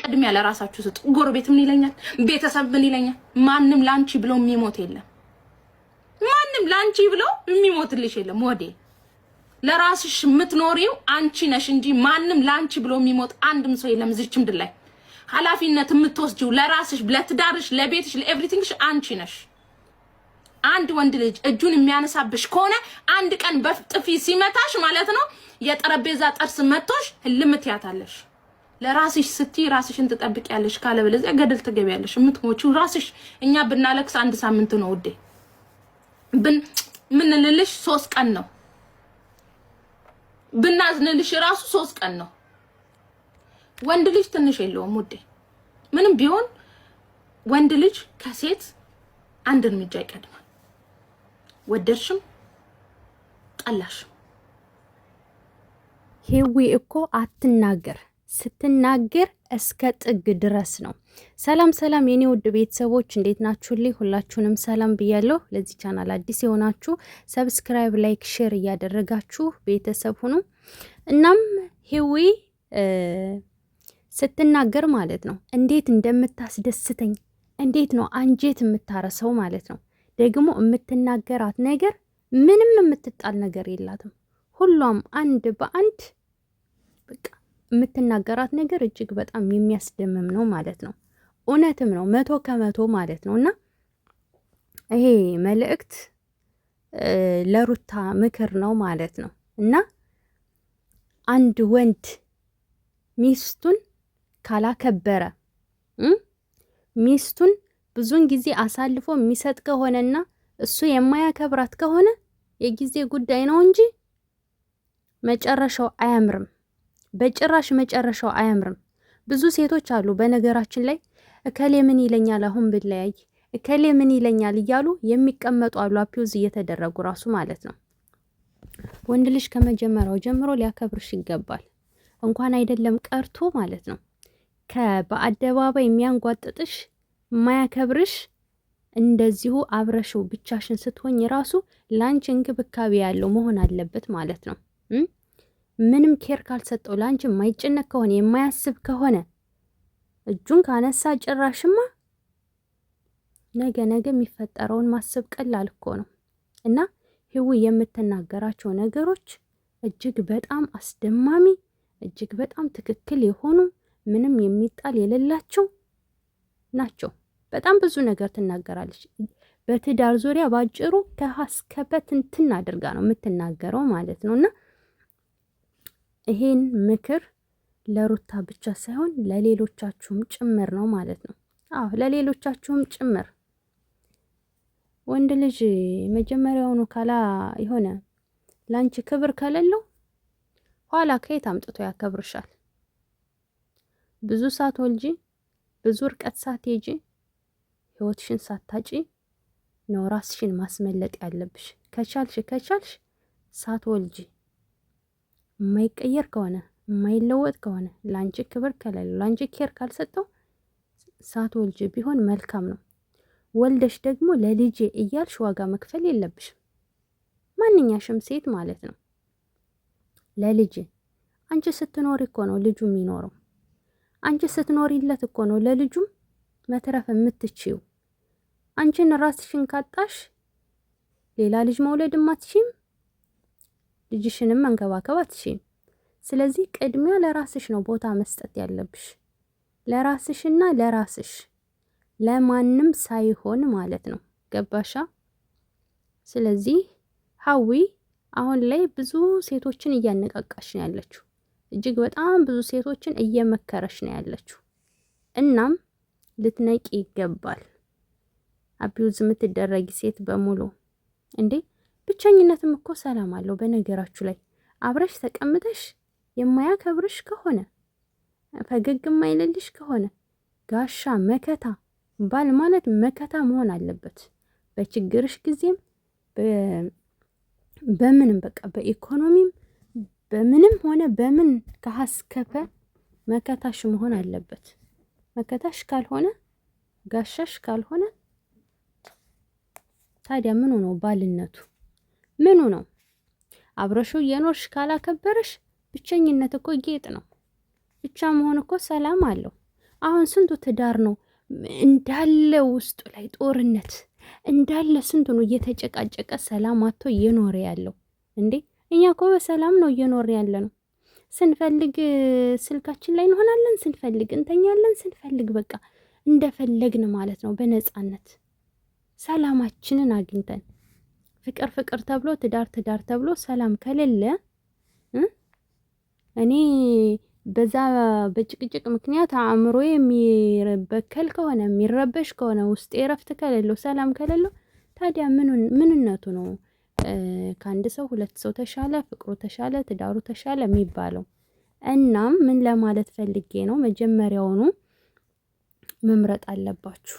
ቅድሚያ ለራሳችሁ ስጡ። ጎረቤት ምን ይለኛል? ቤተሰብ ምን ይለኛል? ማንም ላንቺ ብሎ የሚሞት የለም። ማንም ላንቺ ብሎ የሚሞትልሽ የለም። ወዴ ለራስሽ የምትኖሪው አንቺ ነሽ እንጂ ማንም ላንቺ ብሎ የሚሞት አንድም ሰው የለም እዚች ምድር ላይ። ኃላፊነት የምትወስጂው ለራስሽ፣ ለትዳርሽ፣ ለቤትሽ፣ ለኤቭሪቲንግሽ አንቺ ነሽ። አንድ ወንድ ልጅ እጁን የሚያነሳብሽ ከሆነ አንድ ቀን በጥፊ ሲመታሽ ማለት ነው የጠረጴዛ ጥርስ መቶሽ ህልምት ያታለሽ። ለራስሽ ስትይ ራስሽን ትጠብቂያለሽ። ካለበለዚያ ገደል ትገቢያለሽ። የምትሞቺው ራስሽ። እኛ ብናለቅስ 1 ሳምንት ነው ውዴ። ምንልልሽ 3 ቀን ነው። ብናዝንልሽ ራሱ 3 ቀን ነው። ወንድ ልጅ ትንሽ የለውም ውዴ። ምንም ቢሆን ወንድ ልጅ ከሴት አንድ እርምጃ ይቀድማል። ወደድሽም ጠላሽም። ሄዊ እኮ አትናገር፣ ስትናገር እስከ ጥግ ድረስ ነው። ሰላም ሰላም የኔ ውድ ቤተሰቦች እንዴት ናችሁልኝ? ሁላችሁንም ሰላም ብያለሁ። ለዚህ ቻናል አዲስ የሆናችሁ ሰብስክራይብ፣ ላይክ፣ ሼር እያደረጋችሁ ቤተሰብ ሁኑ። እናም ሄዊ ስትናገር ማለት ነው እንዴት እንደምታስደስተኝ፣ እንዴት ነው አንጀት የምታረሰው ማለት ነው። ደግሞ የምትናገራት ነገር ምንም የምትጣል ነገር የላትም። ሁሏም አንድ በአንድ በቃ የምትናገራት ነገር እጅግ በጣም የሚያስደምም ነው ማለት ነው። እውነትም ነው 100% ማለት ነው። እና ይሄ መልእክት ለሩታ ምክር ነው ማለት ነው። እና አንድ ወንድ ሚስቱን ካላከበረ ሚስቱን ብዙን ጊዜ አሳልፎ የሚሰጥ ከሆነና እሱ የማያከብራት ከሆነ የጊዜ ጉዳይ ነው እንጂ መጨረሻው አያምርም። በጭራሽ መጨረሻው አያምርም። ብዙ ሴቶች አሉ በነገራችን ላይ እከሌ ምን ይለኛል አሁን ብለያይ፣ እከሌ ምን ይለኛል እያሉ የሚቀመጡ አሉ። አፒውዝ እየተደረጉ ራሱ ማለት ነው። ወንድ ልጅ ከመጀመሪያው ጀምሮ ሊያከብርሽ ይገባል። እንኳን አይደለም ቀርቶ ማለት ነው በአደባባይ የሚያንጓጥጥሽ የማያከብርሽ እንደዚሁ አብረሽው ብቻሽን ስትሆኝ ራሱ ላንቺ እንክብካቤ ያለው መሆን አለበት ማለት ነው። ምንም ኬር ካልሰጠው ላንቺ የማይጨነቅ ከሆነ የማያስብ ከሆነ እጁን ካነሳ ጭራሽማ ነገ የሚፈጠረውን ማሰብ ቀላል እኮ ነው። እና ሄዊ የምትናገራቸው ነገሮች እጅግ በጣም አስደማሚ፣ እጅግ በጣም ትክክል የሆኑ ምንም የሚጣል የሌላቸው ናቸው። በጣም ብዙ ነገር ትናገራለች። በትዳር ዙሪያ ባጭሩ ከሀስከበት እንትን አድርጋ ነው የምትናገረው ማለት ነውና ይሄን ምክር ለሩታ ብቻ ሳይሆን ለሌሎቻችሁም ጭምር ነው ማለት ነው። አዎ ለሌሎቻችሁም ጭምር። ወንድ ልጅ መጀመሪያውኑ ካላ የሆነ ላንቺ ክብር ከሌለው ኋላ ከየት አምጥቶ ያከብርሻል? ብዙ ሳትወልጂ ብዙ ርቀት ሳትሄጂ ህይወትሽን ሳታጪ ነው ራስሽን ማስመለጥ ያለብሽ። ከቻልሽ ሳትወልጂ የማይቀየር ከሆነ የማይለወጥ ከሆነ ላንቺ ክብር ከሌለው ላንቺ ኬር ካልሰጠው ሳትወልጂ ቢሆን መልካም ነው። ወልደሽ ደግሞ ለልጄ እያልሽ ዋጋ መክፈል የለብሽም። ማንኛሽም ሴት ማለት ነው ለልጄ አንቺ ስትኖሪ እኮ ነው ልጁ የሚኖረው። አንቺ ስትኖሪለት እኮ ነው ለልጁም መትረፍ የምትችይው። አንቺን ራስሽን ካጣሽ ሌላ ልጅ መውለድም አትችይም፣ ልጅሽንም መንከባከብ አትችይም። ስለዚህ ቅድሚያ ለራስሽ ነው ቦታ መስጠት ያለብሽ፣ ለራስሽና ለራስሽ፣ ለማንም ሳይሆን ማለት ነው። ገባሻ? ስለዚህ ሀዊ አሁን ላይ ብዙ ሴቶችን እያነቃቃሽ ነው ያለችው። እጅግ በጣም ብዙ ሴቶችን እየመከረሽ ነው ያለችው። እናም ልትነቂ ይገባል። አቢዩዝ የምትደረጊ ሴት በሙሉ እንዴ ብቸኝነትም እኮ ሰላም አለው። በነገራችሁ ላይ አብረሽ ተቀምጠሽ የማያከብርሽ ከሆነ ፈገግ የማይልልሽ ከሆነ ጋሻ መከታ ባል ማለት መከታ መሆን አለበት። በችግርሽ ጊዜም በምንም በቃ በኢኮኖሚም በምንም ሆነ በምን ከሀስከፈ መከታሽ መሆን አለበት። መከታሽ ካልሆነ ጋሻሽ ካልሆነ ታዲያ ምኑ ነው ባልነቱ? ምኑ ነው? አብረሽው የኖርሽ ካላከበረሽ ብቸኝነት እኮ ጌጥ ነው። ብቻ መሆን እኮ ሰላም አለው። አሁን ስንቱ ትዳር ነው እንዳለ ውስጡ ላይ ጦርነት እንዳለ ስንቱ ነው እየተጨቃጨቀ ሰላም አጥቶ እየኖረ ያለው እንዴ? እኛ እኮ በሰላም ነው እየኖረ ያለ ነው። ስንፈልግ ስልካችን ላይ እንሆናለን፣ ስንፈልግ እንተኛለን፣ ስንፈልግ በቃ እንደፈለግን ማለት ነው በነፃነት ሰላማችንን አግኝተን። ፍቅር ፍቅር ተብሎ ትዳር ትዳር ተብሎ ሰላም ከሌለ እኔ በዛ በጭቅጭቅ ምክንያት አእምሮ የሚበከል ከሆነ የሚረበሽ ከሆነ ውስጥ እረፍት ከሌለው ሰላም ከሌለው ታዲያ ምንነቱ ነው ከአንድ ሰው ሁለት ሰው ተሻለ፣ ፍቅሩ ተሻለ፣ ትዳሩ ተሻለ የሚባለው? እናም ምን ለማለት ፈልጌ ነው፣ መጀመሪያውኑ መምረጥ አለባችሁ።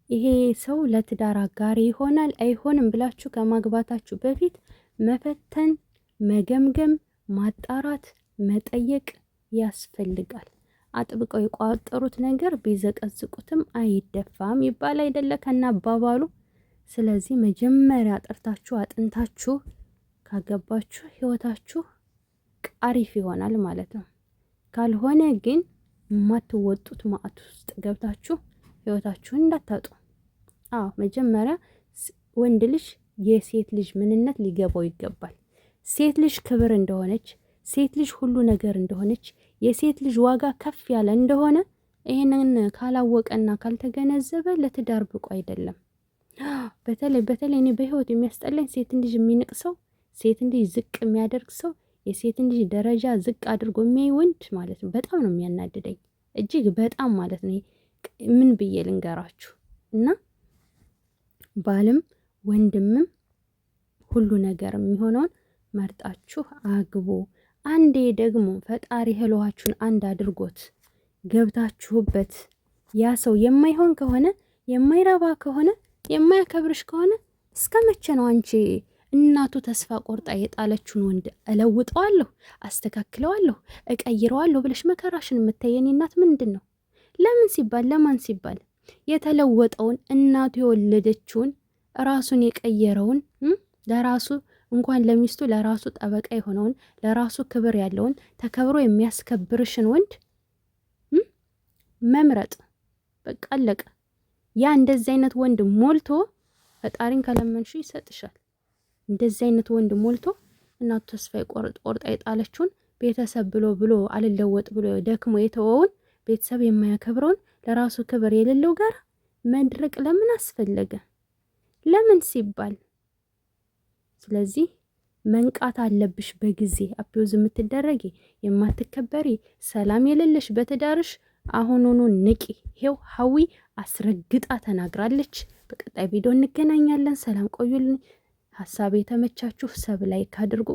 ይሄ ሰው ለትዳር አጋሪ ይሆናል አይሆንም ብላችሁ ከማግባታችሁ በፊት መፈተን፣ መገምገም፣ ማጣራት፣ መጠየቅ ያስፈልጋል። አጥብቀው የቋጠሩት ነገር ቢዘቀዝቁትም አይደፋም ይባል አይደለ ከና አባባሉ። ስለዚህ መጀመሪያ አጥርታችሁ አጥንታችሁ ካገባችሁ ህይወታችሁ አሪፍ ይሆናል ማለት ነው። ካልሆነ ግን የማትወጡት ማዕት ውስጥ ገብታችሁ ህይወታችሁን እንዳታጡ። መጀመሪያ ወንድ ልጅ የሴት ልጅ ምንነት ሊገባው ይገባል። ሴት ልጅ ክብር እንደሆነች፣ ሴት ልጅ ሁሉ ነገር እንደሆነች፣ የሴት ልጅ ዋጋ ከፍ ያለ እንደሆነ ይሄንን ካላወቀና ካልተገነዘበ ለትዳር ብቁ አይደለም። በተለይ እኔ በህይወት የሚያስጠላኝ ሴትን ልጅ የሚንቅ ሰው፣ ሴትን ልጅ ዝቅ የሚያደርግ ሰው፣ የሴትን ልጅ ደረጃ ዝቅ አድርጎ የሚያይ ወንድ ማለት ነው። በጣም ነው የሚያናድደኝ፣ እጅግ በጣም ማለት ነው። ምን ብዬ ልንገራችሁ? እና ባልም ወንድምም ሁሉ ነገር የሚሆነውን መርጣችሁ አግቡ። አንዴ ደግሞ ፈጣሪ ህልዋችሁን አንድ አድርጎት ገብታችሁበት ያ ሰው የማይሆን ከሆነ የማይረባ ከሆነ የማያከብርሽ ከሆነ እስከ መቼ ነው አንቺ እናቱ ተስፋ ቆርጣ የጣለችውን ወንድ እለውጠዋለሁ፣ አስተካክለዋለሁ፣ እቀይረዋለሁ ብለሽ መከራሽን የምታየኝ እናት ምንድን ነው? ለምን ሲባል ለማን ሲባል? የተለወጠውን እናቱ የወለደችውን ራሱን የቀየረውን ለራሱ እንኳን ለሚስቱ ለራሱ ጠበቃ የሆነውን ለራሱ ክብር ያለውን ተከብሮ የሚያስከብርሽን ወንድ መምረጥ በቃ አለቀ። ያ እንደዚህ አይነት ወንድ ሞልቶ ፈጣሪን ከለመንሽ ይሰጥሻል። እንደዚህ አይነት ወንድ ሞልቶ እናቱ ተስፋ ቆርጣ የጣለችውን ቤተሰብ ብሎ አልለወጥ ብሎ ደክሞ የተወውን ቤተሰብ የማያከብረውን ለራሱ ክብር የሌለው ጋር መድረቅ ለምን አስፈለገ? ለምን ሲባል? ስለዚህ መንቃት አለብሽ በጊዜ። አቢዩዝ የምትደረጊ የማትከበሪ ሰላም የሌለሽ በትዳርሽ አሁኑኑ ንቂ። ይሄው ሀዊ አስረግጣ ተናግራለች። በቀጣይ ቪዲዮ እንገናኛለን። ሰላም ቆዩልኝ። ሀሳብ የተመቻችሁ ሰብ ላይክ አድርጉ።